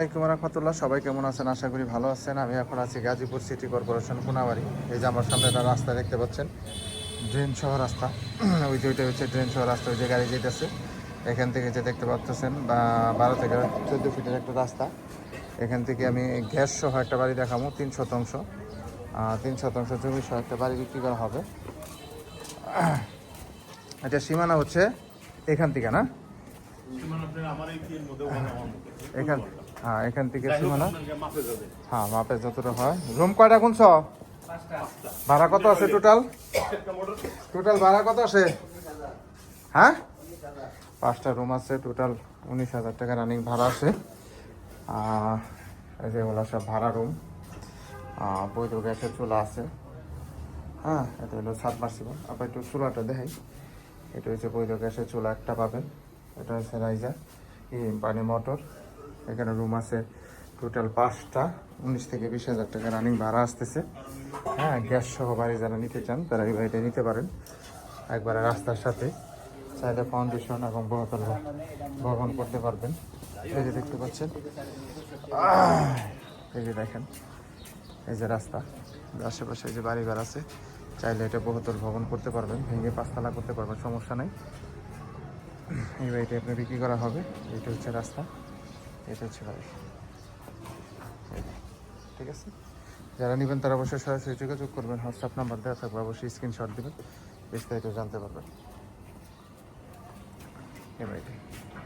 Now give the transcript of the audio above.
আসসালামাইকুম রহমতুল্লাহ। সবাই কেমন আছেন? আশা করি ভালো আছেন। আমি এখন আছি গাজীপুর সিটি কর্পোরেশন কোনাবাড়ি। এই যে আমার সামনে একটা রাস্তা দেখতে পাচ্ছেন, ড্রেন সহ রাস্তা। ওই যে ওইটা হচ্ছে ড্রেন সহ রাস্তা, ওই যে গাড়ি যেতেছে এখান থেকে যে দেখতে পাচ্ছেন 12 থেকে 14 ফিটের একটা রাস্তা। এখান থেকে আমি গ্যাস সহ একটা বাড়ি দেখাবো, 3 শতাংশ জমি সহ একটা বাড়ি বিক্রি করা হবে। এটা সীমানা হচ্ছে এখান থেকে, না এখান, হ্যাঁ এখান থেকে সীমানা, হ্যাঁ মাপে যতটা হয়। রুম কয়টা গুনছ? ভাড়া কত আছে টোটাল? ভাড়া কত আছে? হ্যাঁ 5টা রুম আছে, টোটাল 19,000 টাকা রানিং ভাড়া আছে। এই যেগুলো সব ভাড়া রুম। বৈধ গ্যাসের চুলা আছে। হ্যাঁ এটা হলো সাবমার্সিবল। আবার একটু চুলাটা দেখাই। এটা হচ্ছে বৈধ গ্যাসের চুলা একটা পাবেন। এটা হচ্ছে রাইজার পানি মোটর। এখানে রুম আছে টোটাল 5টা, 19 থেকে 20,000 টাকা রানিং ভাড়া আসতেছে। হ্যাঁ গ্যাস সহ বাড়ি যারা নিতে চান তারা এই বাড়িটা নিতে পারেন, একবারে রাস্তার সাথে। চাইলে ফাউন্ডেশন এবং বহুতল ভবন করতে পারবেন। এই যে দেখতে পাচ্ছেন, এই যে দেখেন, এই যে রাস্তা, আশেপাশে যে বাড়িঘর আছে, চাইলে এটা বহুতল ভবন করতে পারবেন, ভেঙে 5তলা করতে পারবেন, সমস্যা নেই। এই বাড়িটা আপনি বিক্রি করা হবে। এটা হচ্ছে রাস্তা, এটা হচ্ছে বাড়ি। ঠিক আছে, যারা নেবেন তারা অবশ্যই সরাসরি যোগাযোগ করবেন। হোয়াটসঅ্যাপ নাম্বার দেওয়া থাকবে, অবশ্যই স্ক্রিনশট দেবেন, বিস্তারিত জানতে পারবেন। এই বাড়িটা